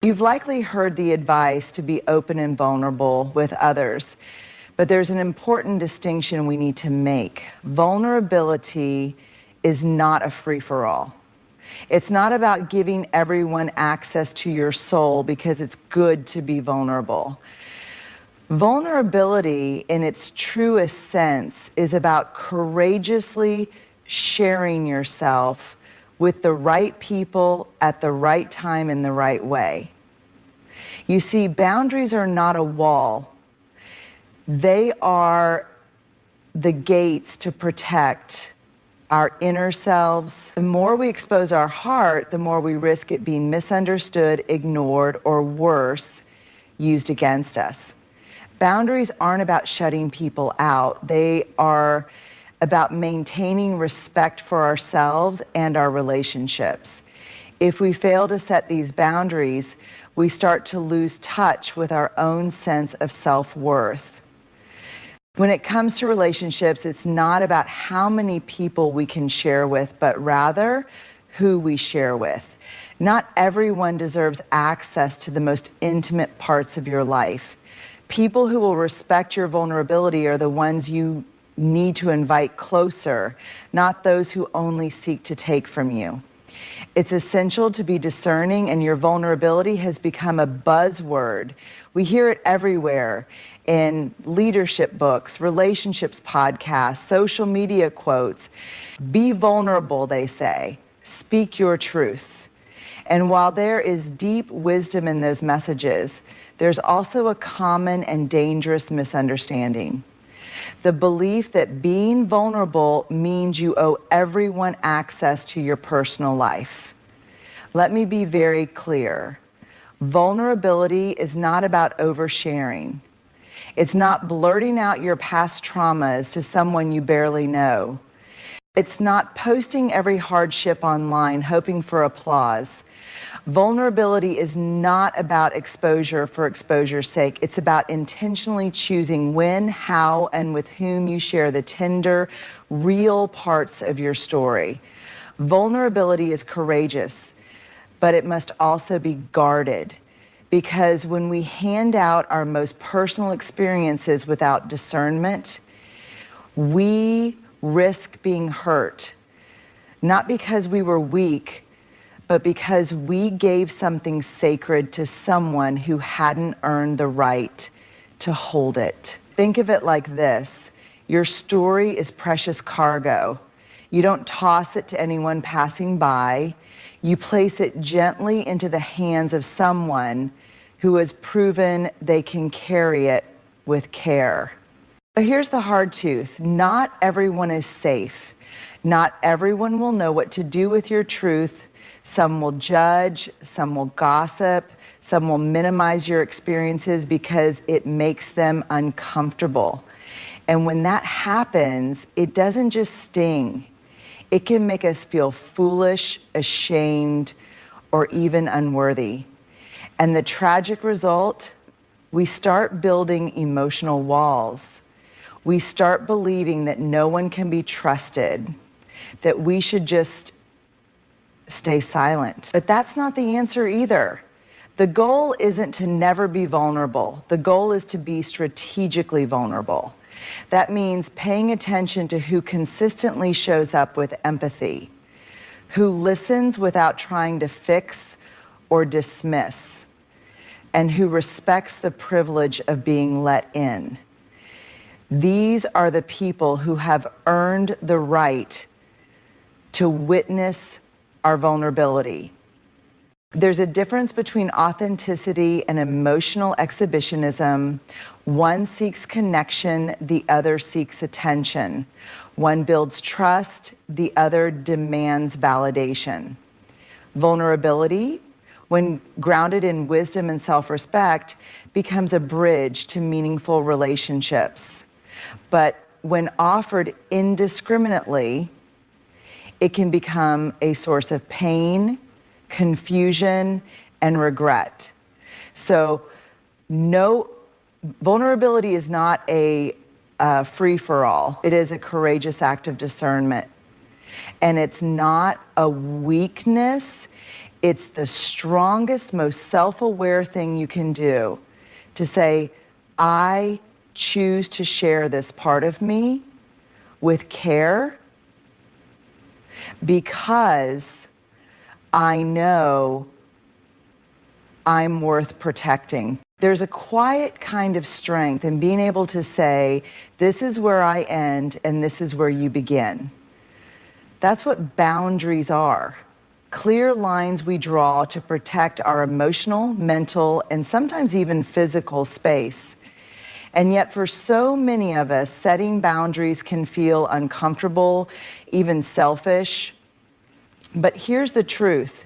You've likely heard the advice to be open and vulnerable with others, but there's an important distinction we need to make. Vulnerability is not a free-for-all. It's not about giving everyone access to your soul because it's good to be vulnerable. Vulnerability, in its truest sense, is about courageously sharing yourself with the right people at the right time in the right way. You see, boundaries are not a wall. They are the gates to protect our inner selves. The more we expose our heart, the more we risk it being misunderstood, ignored, or worse, used against us. Boundaries aren't about shutting people out. They are about maintaining respect for ourselves and our relationships. If we fail to set these boundaries, we start to lose touch with our own sense of self-worth. When it comes to relationships, it's not about how many people we can share with, but rather who we share with. Not everyone deserves access to the most intimate parts of your life. People who will respect your vulnerability are the ones you need to invite closer, not those who only seek to take from you. It's essential to be discerning, and your vulnerability has become a buzzword. We hear it everywhere in leadership books, relationships podcasts, social media quotes. Be vulnerable, they say. Speak your truth. And while there is deep wisdom in those messages, there's also a common and dangerous misunderstanding. The belief that being vulnerable means you owe everyone access to your personal life. Let me be very clear. Vulnerability is not about oversharing. It's not blurting out your past traumas to someone you barely know. It's not posting every hardship online hoping for applause. Vulnerability is not about exposure for exposure's sake. It's about intentionally choosing when, how, and with whom you share the tender, real parts of your story. Vulnerability is courageous, but it must also be guarded. Because when we hand out our most personal experiences without discernment, we risk being hurt. Not because we were weak, but because we gave something sacred to someone who hadn't earned the right to hold it. Think of it like this. Your story is precious cargo. You don't toss it to anyone passing by. You place it gently into the hands of someone who has proven they can carry it with care. So here's the hard truth. Not everyone is safe. Not everyone will know what to do with your truth. Some will judge, some will gossip, some will minimize your experiences because it makes them uncomfortable. And when that happens, it doesn't just sting. It can make us feel foolish, ashamed, or even unworthy. And the tragic result, we start building emotional walls. We start believing that no one can be trusted, that we should just stay silent. But that's not the answer either. The goal isn't to never be vulnerable. The goal is to be strategically vulnerable. That means paying attention to who consistently shows up with empathy, who listens without trying to fix or dismiss, and who respects the privilege of being let in. These are the people who have earned the right to witness our vulnerability. There's a difference between authenticity and emotional exhibitionism. One seeks connection, the other seeks attention. One builds trust, the other demands validation. Vulnerability, when grounded in wisdom and self-respect, becomes a bridge to meaningful relationships. But when offered indiscriminately, it can become a source of pain, confusion, and regret. So vulnerability is not a free-for-all. It is a courageous act of discernment. And it's not a weakness, It's the strongest, most self-aware thing you can do to say, I choose to share this part of me with care because I know I'm worth protecting. There's a quiet kind of strength in being able to say, this is where I end and this is where you begin. That's what boundaries are. Clear lines we draw to protect our emotional, mental, and sometimes even physical space. And yet for so many of us, setting boundaries can feel uncomfortable, even selfish. But here's the truth.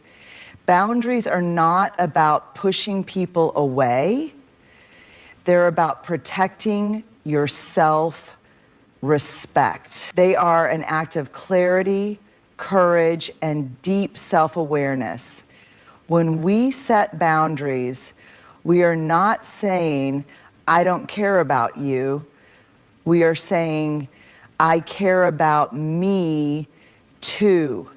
Boundaries are not about pushing people away. They're about protecting your self-respect. They are an act of clarity, courage, and deep self-awareness. When we set boundaries, we are not saying, I don't care about you. We are saying, I care about me too.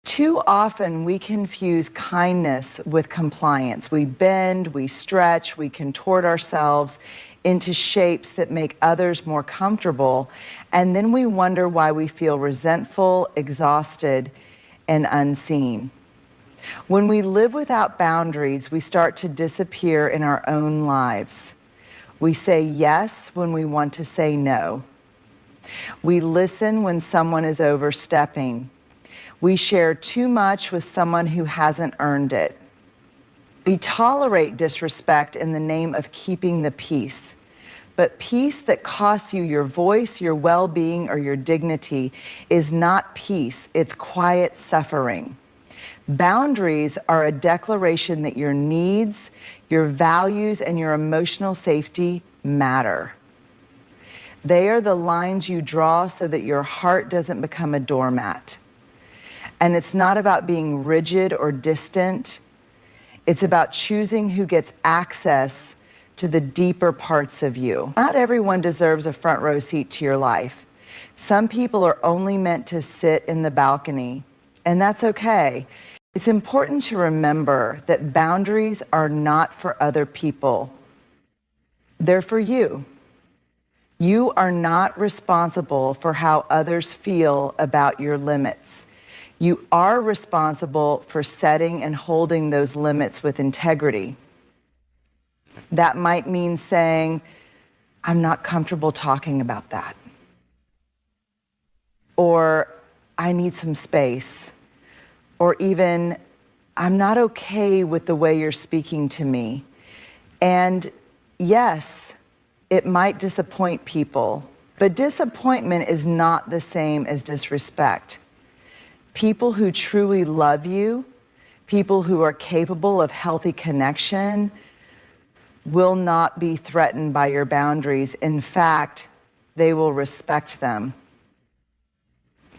Too often we confuse kindness with compliance. We bend, we stretch, we contort ourselves into shapes that make others more comfortable, and then we wonder why we feel resentful, exhausted, and unseen. When we live without boundaries, we start to disappear in our own lives. We say yes when we want to say no. We listen when someone is overstepping. We share too much with someone who hasn't earned it. We tolerate disrespect in the name of keeping the peace. But peace that costs you your voice, your well-being, or your dignity is not peace, it's quiet suffering. Boundaries are a declaration that your needs, your values, and your emotional safety matter. They are the lines you draw so that your heart doesn't become a doormat. And it's not about being rigid or distant. It's about choosing who gets access to the deeper parts of you. Not everyone deserves a front row seat to your life. Some people are only meant to sit in the balcony, and that's okay. It's important to remember that boundaries are not for other people. They're for you. You are not responsible for how others feel about your limits. You are responsible for setting and holding those limits with integrity. That might mean saying, I'm not comfortable talking about that. Or I need some space. Or even, I'm not okay with the way you're speaking to me. And yes, it might disappoint people, but disappointment is not the same as disrespect. People who truly love you, people who are capable of healthy connection, will not be threatened by your boundaries. In fact, they will respect them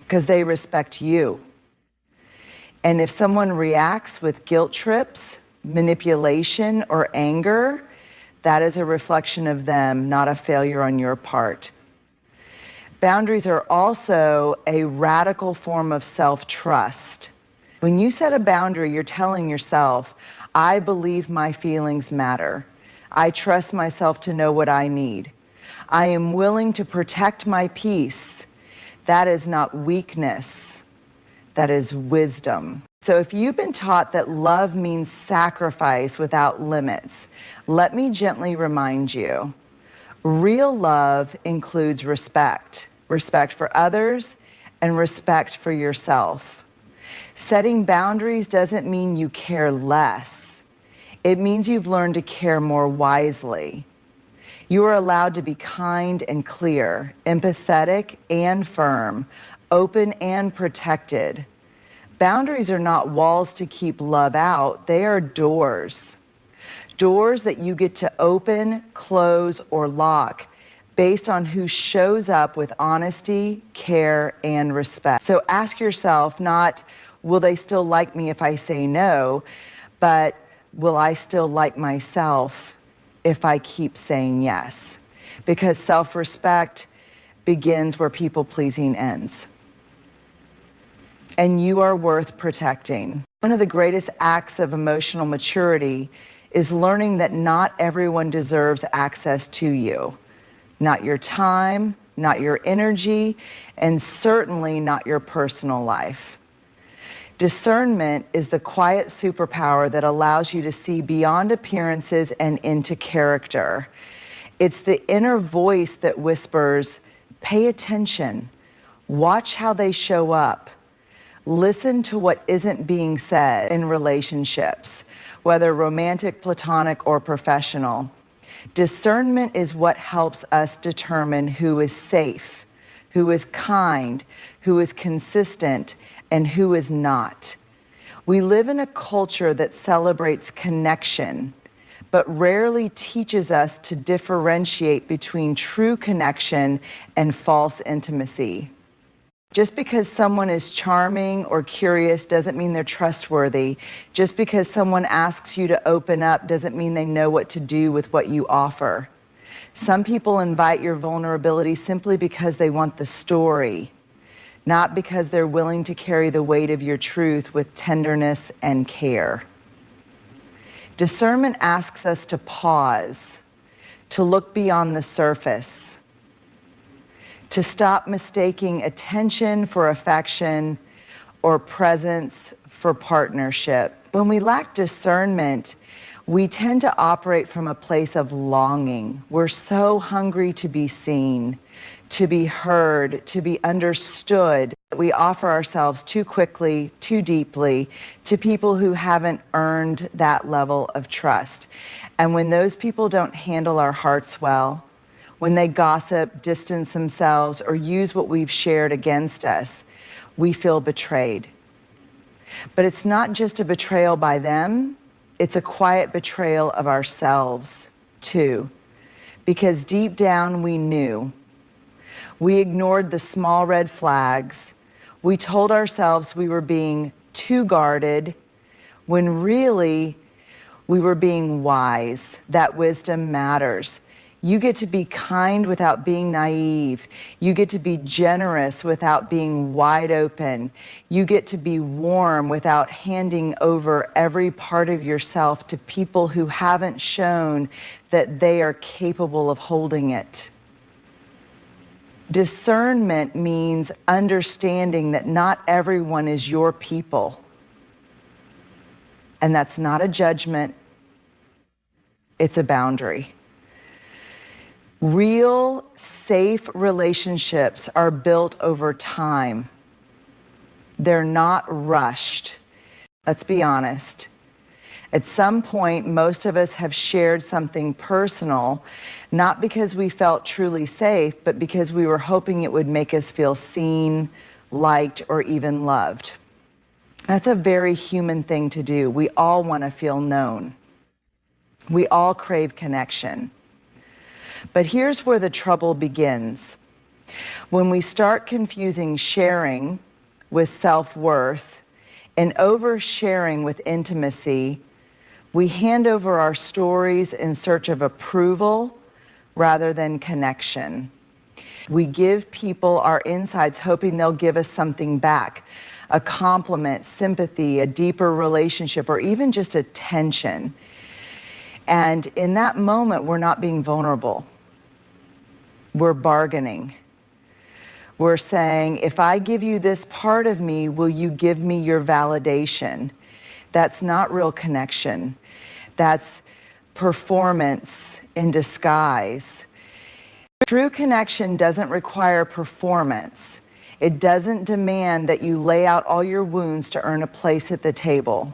because they respect you. And if someone reacts with guilt trips, manipulation, or anger, that is a reflection of them, not a failure on your part. Boundaries are also a radical form of self-trust. When you set a boundary, you're telling yourself, I believe my feelings matter. I trust myself to know what I need. I am willing to protect my peace. That is not weakness. That is wisdom. So if you've been taught that love means sacrifice without limits, let me gently remind you. Real love includes respect, respect for others, and respect for yourself. Setting boundaries doesn't mean you care less. It means you've learned to care more wisely. You are allowed to be kind and clear, empathetic and firm, open and protected. Boundaries are not walls to keep love out, they are doors. Doors that you get to open, close, or lock based on who shows up with honesty, care, and respect. So ask yourself not, will they still like me if I say no, but will I still like myself if I keep saying yes? Because self-respect begins where people-pleasing ends. And you are worth protecting. One of the greatest acts of emotional maturity is learning that not everyone deserves access to you. Not your time, not your energy, and certainly not your personal life. Discernment is the quiet superpower that allows you to see beyond appearances and into character. It's the inner voice that whispers, pay attention, watch how they show up, listen to what isn't being said in relationships, whether romantic, platonic, or professional. Discernment is what helps us determine who is safe, who is kind, who is consistent, and who is not. We live in a culture that celebrates connection, but rarely teaches us to differentiate between true connection and false intimacy. Just because someone is charming or curious doesn't mean they're trustworthy. Just because someone asks you to open up doesn't mean they know what to do with what you offer. Some people invite your vulnerability simply because they want the story, not because they're willing to carry the weight of your truth with tenderness and care. Discernment asks us to pause, to look beyond the surface, to stop mistaking attention for affection or presence for partnership. When we lack discernment, we tend to operate from a place of longing. We're so hungry to be seen, to be heard, to be understood. We offer ourselves too quickly, too deeply to people who haven't earned that level of trust. And when those people don't handle our hearts well, when they gossip, distance themselves, or use what we've shared against us, we feel betrayed. But it's not just a betrayal by them, it's a quiet betrayal of ourselves, too. Because deep down we knew. We ignored the small red flags. We told ourselves we were being too guarded, when really we were being wise. That wisdom matters. You get to be kind without being naive. You get to be generous without being wide open. You get to be warm without handing over every part of yourself to people who haven't shown that they are capable of holding it. Discernment means understanding that not everyone is your people. And that's not a judgment, it's a boundary. Real, safe relationships are built over time. They're not rushed. Let's be honest. At some point, most of us have shared something personal, not because we felt truly safe, but because we were hoping it would make us feel seen, liked, or even loved. That's a very human thing to do. We all want to feel known. We all crave connection. But here's where the trouble begins. When we start confusing sharing with self-worth and oversharing with intimacy, we hand over our stories in search of approval rather than connection. We give people our insides hoping they'll give us something back, a compliment, sympathy, a deeper relationship, or even just attention. And in that moment, we're not being vulnerable. We're bargaining. We're saying, if I give you this part of me, will you give me your validation? That's not real connection. That's performance in disguise. True connection doesn't require performance. It doesn't demand that you lay out all your wounds to earn a place at the table.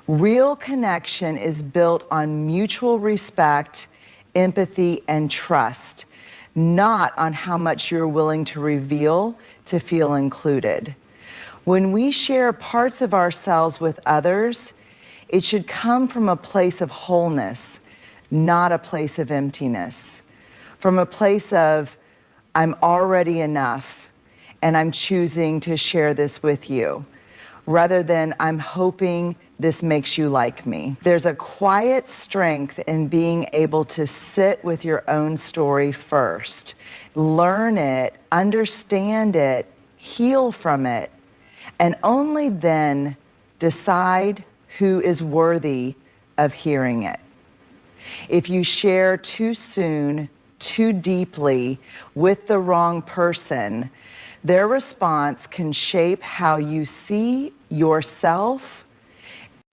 Real connection is built on mutual respect, empathy, and trust, not on how much you're willing to reveal to feel included. When we share parts of ourselves with others, it should come from a place of wholeness, not a place of emptiness. From a place of, I'm already enough, and I'm choosing to share this with you, rather than I'm hoping this makes you like me. There's a quiet strength in being able to sit with your own story first, learn it, understand it, heal from it, and only then Decide who is worthy of hearing it. If you share too soon, too deeply with the wrong person, their response can shape how you see yourself.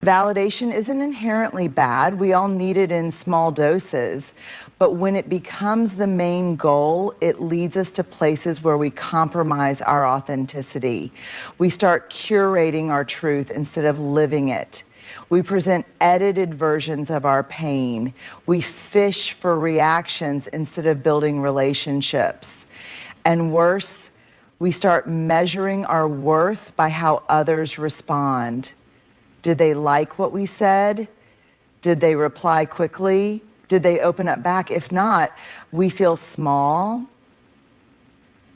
Validation isn't inherently bad. We all need it in small doses. But when it becomes the main goal, it leads us to places where we compromise our authenticity. We start curating our truth instead of living it. We present edited versions of our pain. We fish for reactions instead of building relationships. And worse, we start measuring our worth by how others respond. Did they like what we said? Did they reply quickly? Did they open up back? If not, we feel small,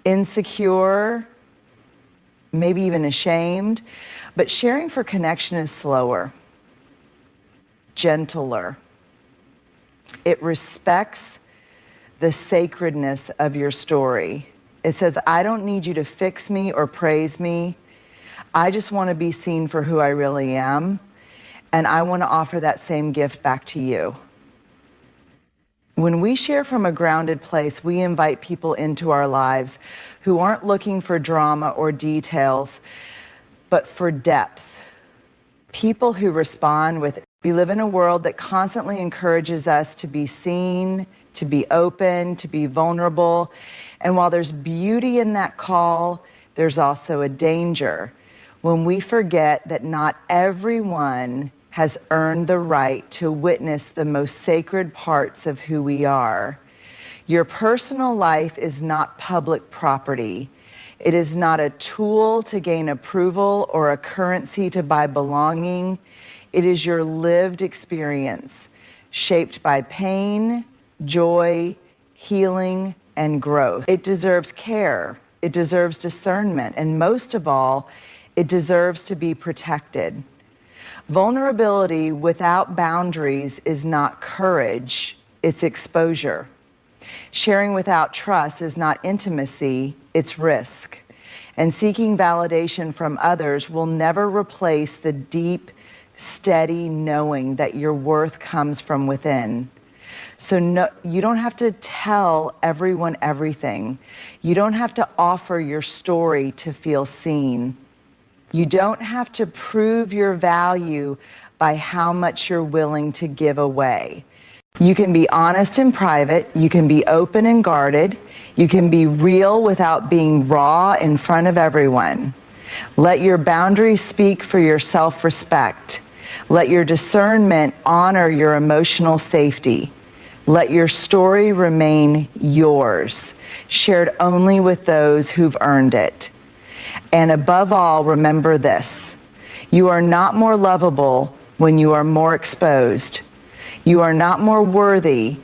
insecure, maybe even ashamed. But sharing for connection is slower, gentler. It respects the sacredness of your story. It says, I don't need you to fix me or praise me. I just want to be seen for who I really am, and I want to offer that same gift back to you. When we share from a grounded place, we invite people into our lives who aren't looking for drama or details, but for depth. People who respond with, we live in a world that constantly encourages us to be seen, to be open, to be vulnerable. And while there's beauty in that call, there's also a danger when we forget that not everyone has earned the right to witness the most sacred parts of who we are. Your personal life is not public property. It is not a tool to gain approval or a currency to buy belonging. It is your lived experience, shaped by pain, joy, healing, and growth. It deserves care. It deserves discernment. And most of all, it deserves to be protected. Vulnerability without boundaries is not courage, it's exposure. Sharing without trust is not intimacy, it's risk. And seeking validation from others will never replace the deep, steady knowing that your worth comes from within. So no, you don't have to tell everyone everything. You don't have to offer your story to feel seen. You don't have to prove your value by how much you're willing to give away. You can be honest in private, you can be open and guarded, you can be real without being raw in front of everyone. Let your boundaries speak for your self-respect. Let your discernment honor your emotional safety. Let your story remain yours, shared only with those who've earned it. And above all, remember this: you are not more lovable when you are more exposed. You are not more worthy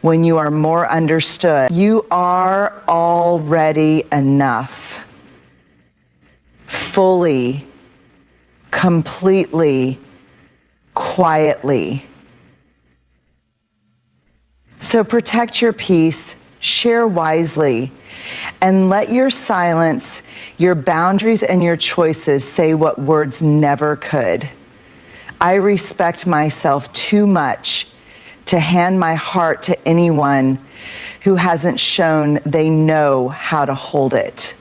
when you are more understood. You are already enough. Fully, completely, quietly. So protect your peace, share wisely, and let your silence, your boundaries, and your choices say what words never could. I respect myself too much to hand my heart to anyone who hasn't shown they know how to hold it.